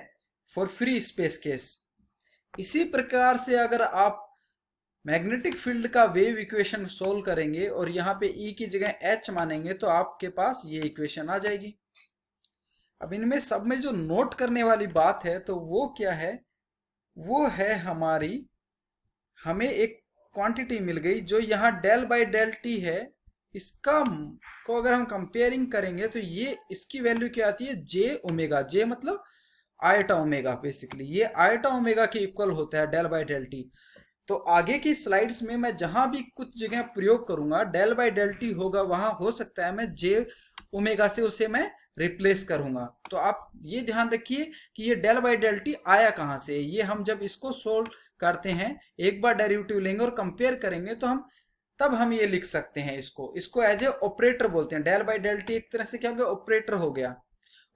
फॉर फ्री स्पेस केस। इसी प्रकार से अगर आप मैग्नेटिक फील्ड का वेव इक्वेशन सोल्व करेंगे और यहाँ पे E की जगह H मानेंगे तो आपके पास ये इक्वेशन आ जाएगी। अब इनमें सब में जो नोट करने वाली बात है तो वो क्या है, वो है हमारी, हमें एक क्वांटिटी मिल गई जो यहाँ डेल बाई डेल टी है, इसका को अगर हम कंपेयरिंग करेंगे तो ये इसकी वैल्यू क्या आती है, जे ओमेगा। जे मतलब आयटा ओमेगा, बेसिकली ये आयटा ओमेगा के इक्वल होता है डेल बाई डेल टी। तो आगे की स्लाइड्स में मैं जहां भी कुछ जगह प्रयोग करूंगा डेल बाई डेल टी होगा, वहां हो सकता है मैं जे ओमेगा से उसे मैं रिप्लेस करूंगा। तो आप ये ध्यान रखिए कि ये डेल बाई डेल टी आया कहां से। ये हम जब इसको सोल्व करते हैं, एक बार डेरिवेटिव लेंगे और कंपेयर करेंगे तो तब हम ये लिख सकते हैं, इसको एज ए ऑपरेटर बोलते हैं। डेल बाई डेल टी एक तरह से क्या हो गया, ऑपरेटर हो गया।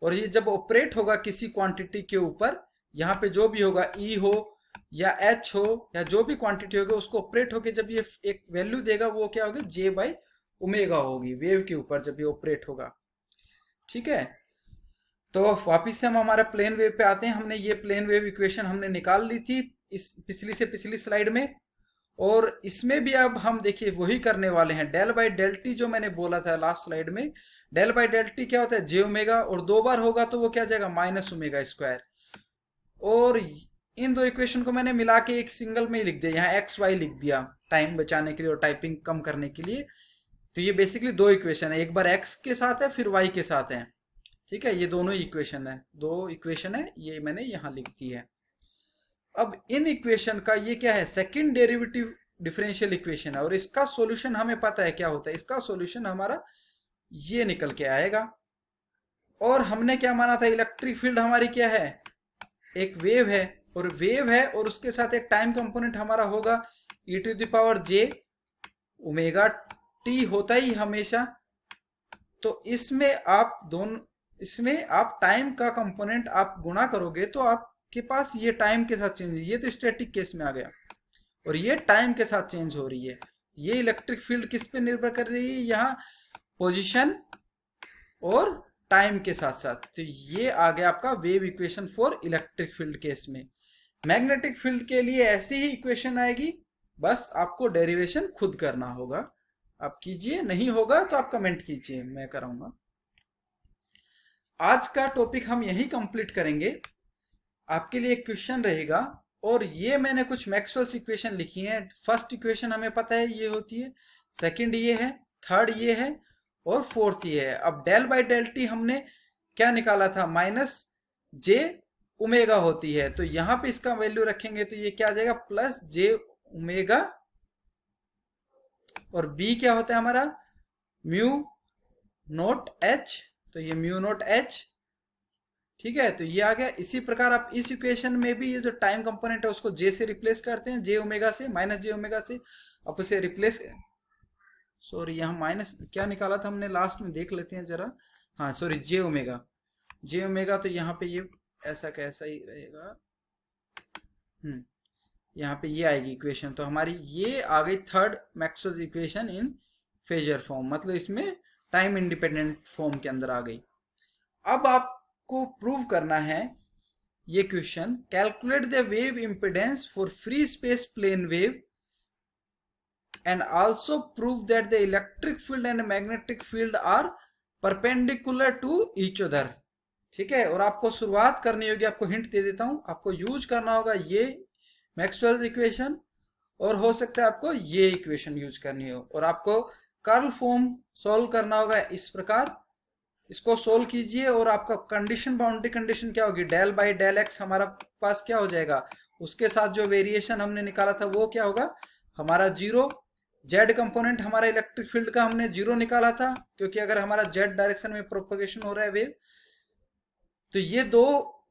और ये जब ऑपरेट होगा किसी क्वांटिटी के ऊपर, यहाँ पे जो भी होगा, ई हो या एच हो या जो भी क्वांटिटी होगी, उसको ऑपरेट होके जब ये एक वैल्यू देगा, वो क्या होगी, जे बाई ओमेगा होगी वेव के ऊपर जब ये ऑपरेट होगा। ठीक है, तो वापिस से हम हमारा प्लेन वेव पे आते हैं। हमने ये प्लेन वेव इक्वेशन हमने निकाल ली थी इस पिछली से पिछली स्लाइड में, और इसमें भी अब हम देखिए वही करने वाले हैं। डेल बाई डेल टी जो मैंने बोला था लास्ट स्लाइड में, डेल बाई डेल टी क्या होता है, जे ओमेगा, और 2 बार होगा तो वो क्या जाएगा, माइनस ओमेगा स्क्वायर। और इन दो इक्वेशन को मैंने मिला के एक सिंगल में ही लिख दिया, यहाँ एक्स वाई लिख दिया टाइम बचाने के लिए और टाइपिंग कम करने के लिए। तो ये बेसिकली 2 इक्वेशन है, एक बार एक्स के साथ है फिर वाई के साथ है। ठीक है, ये दोनों इक्वेशन है, 2 इक्वेशन है, ये मैंने यहाँ लिख दी है। अब इन इक्वेशन का ये क्या है, सेकेंड डेरिवेटिव डिफरेंशियल इक्वेशन है, और इसका सॉल्यूशन हमें पता है क्या होता है। इसका सॉल्यूशन हमारा ये निकल के आएगा। और हमने क्या माना था, इलेक्ट्रिक फील्ड हमारी क्या है, एक वेव है, और वेव है और उसके साथ एक टाइम कंपोनेंट हमारा होगा e to the power J omega T, होता ही हमेशा। तो इसमें आप टाइम का कंपोनेंट आप गुणा करोगे तो आपके पास ये टाइम के साथ चेंज, ये तो स्टैटिक केस में आ गया, और ये टाइम के साथ चेंज हो रही है। ये इलेक्ट्रिक फील्ड किस पे निर्भर कर रही है, यहाँ पोजीशन और टाइम के साथ साथ। तो ये आ गया आपका wave equation for electric field case में। मैग्नेटिक फील्ड के लिए ऐसी ही इक्वेशन आएगी, बस आपको डेरिवेशन खुद करना होगा। आप कीजिए, नहीं होगा तो आप कमेंट कीजिए, मैं कराऊंगा। आज का टॉपिक हम यही कंप्लीट करेंगे। आपके लिए एक क्वेश्चन रहेगा, और ये मैंने कुछ मैक्सवेल्स इक्वेशन लिखी हैं। फर्स्ट इक्वेशन हमें पता है ये होती है, सेकंड ये है, थर्ड ये है, और फोर्थ ये है। अब डेल बाई डेल टी हमने क्या निकाला था, माइनस जे ओमेगा होती है, तो यहां पे इसका वैल्यू रखेंगे तो ये क्या आ जाएगा, प्लस जे ओमेगा, और बी क्या होता है हमारा, म्यू नोट एच, तो ये म्यू नोट एच, ठीक है। तो ये आ गया। इसी प्रकार आप इस इक्वेशन में भी ये जो टाइम कंपोनेंट है उसको जे से रिप्लेस करते हैं, जे ओमेगा से, माइनस जे ओमेगा से, आप उसे रिप्लेस, सॉरी यहाँ माइनस क्या निकाला था हमने लास्ट में, देख लेते हैं जरा। हाँ सॉरी, जे ओमेगा, जे ओमेगा, तो यहाँ पे ये ऐसा कैसा ही रहेगा, यहाँ पे ये आएगी इक्वेशन। तो हमारी ये आ गई third Maxwell's equation in phasor form, मतलब इसमें टाइम इंडिपेंडेंट फॉर्म के अंदर आ गई। अब आपको प्रूव करना है ये question, calculate the wave impedance for free space plane wave and also prove that the electric field and magnetic field are perpendicular to each other, ठीक है। और आपको शुरुआत करनी होगी, आपको हिंट दे देता हूं, आपको यूज करना होगा ये मैक्सवेल्स इक्वेशन, और हो सकता है आपको ये इक्वेशन यूज करनी हो, और आपको कर्ल फॉर्म सॉल्व करना होगा इस प्रकार। इसको सोल्व कीजिए, और आपका कंडीशन, बाउंड्री कंडीशन क्या होगी, डेल बाई डेल एक्स हमारा पास क्या हो जाएगा, उसके साथ जो वेरिएशन हमने निकाला था वो क्या होगा हमारा जीरो। जेड कंपोनेंट हमारा इलेक्ट्रिक फील्ड का हमने जीरो निकाला था, क्योंकि अगर हमारा जेड डायरेक्शन में प्रोपगेशन हो रहा है वेव। तो ये दो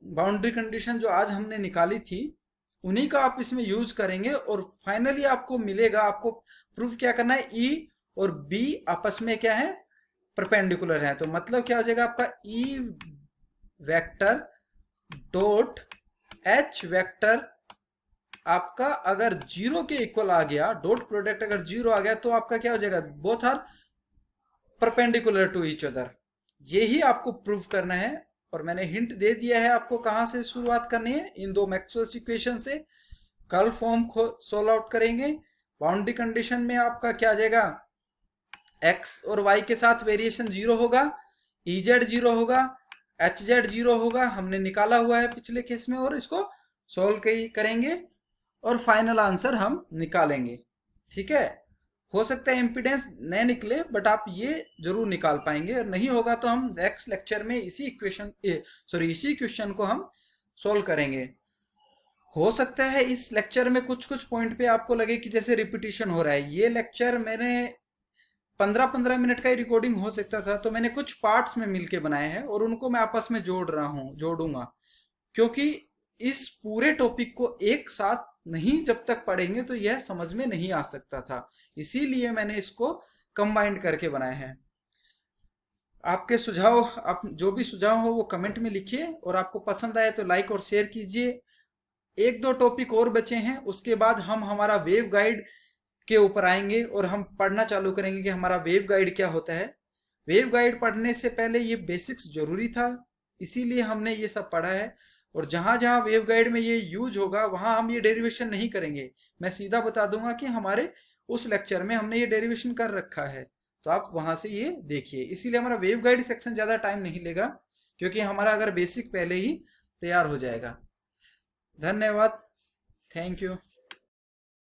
बाउंड्री कंडीशन जो आज हमने निकाली थी, उन्हीं का आप इसमें यूज करेंगे, और फाइनली आपको मिलेगा। आपको प्रूफ क्या करना है, ई और बी आपस में क्या है, परपेंडिकुलर है। तो मतलब क्या हो जाएगा आपका, E vector dot H vector आपका अगर जीरो के इक्वल आ गया, डॉट प्रोडक्ट अगर जीरो आ गया, तो आपका क्या हो जाएगा, both are perpendicular to each other. यही आपको प्रूव करना है, और मैंने हिंट दे दिया है आपको कहां से शुरुआत करनी है, इन दो मैक्सवेल्स इक्वेशन से। कर्ल फॉर्म को सोल्व आउट करेंगे। बाउंड्री कंडीशन में आपका क्या आ जाएगा, एक्स और वाई के साथ वेरिएशन जीरो होगा, ई जेड जीरो होगा, एच जेड जीरो होगा, हमने निकाला हुआ है पिछले केस में, और इसको सोल्व करेंगे और फाइनल आंसर हम निकालेंगे, ठीक है। हो सकता है इम्पीडेंस न निकले, बट आप ये जरूर निकाल पाएंगे, और नहीं होगा तो हम नेक्स्ट लेक्चर में इसी क्वेश्चन को हम सोल्व करेंगे। हो सकता है इस लेक्चर में कुछ कुछ पॉइंट पे आपको लगे कि जैसे रिपीटिशन हो रहा है। ये लेक्चर मैंने 15-15 मिनट का ही रिकॉर्डिंग हो सकता था, तो मैंने कुछ पार्ट्स में मिलके बनाए हैं, और उनको मैं आपस में जोड़ूंगा, क्योंकि इस पूरे टॉपिक को एक साथ नहीं जब तक पढ़ेंगे तो यह समझ में नहीं आ सकता था, इसीलिए मैंने इसको कंबाइंड करके बनाए हैं। आपके सुझाव, आप जो भी सुझाव हो वो कमेंट में लिखिए, और आपको पसंद आए तो लाइक और शेयर कीजिए। एक दो टॉपिक और बचे हैं, उसके बाद हम हमारा वेव गाइड के ऊपर आएंगे, और हम पढ़ना चालू करेंगे कि हमारा वेव गाइड क्या होता है। वेव गाइड पढ़ने से पहले ये बेसिक्स जरूरी था, इसीलिए हमने ये सब पढ़ा है। और जहां जहां वेव गाइड में ये यूज होगा वहां हम ये डेरिवेशन नहीं करेंगे, मैं सीधा बता दूंगा कि हमारे उस लेक्चर में हमने ये डेरिवेशन कर रखा है, तो आप वहां से ये देखिए। इसीलिए हमारा वेव गाइड सेक्शन ज्यादा टाइम नहीं लेगा, क्योंकि हमारा अगर बेसिक पहले ही तैयार हो जाएगा। धन्यवाद, थैंक यू।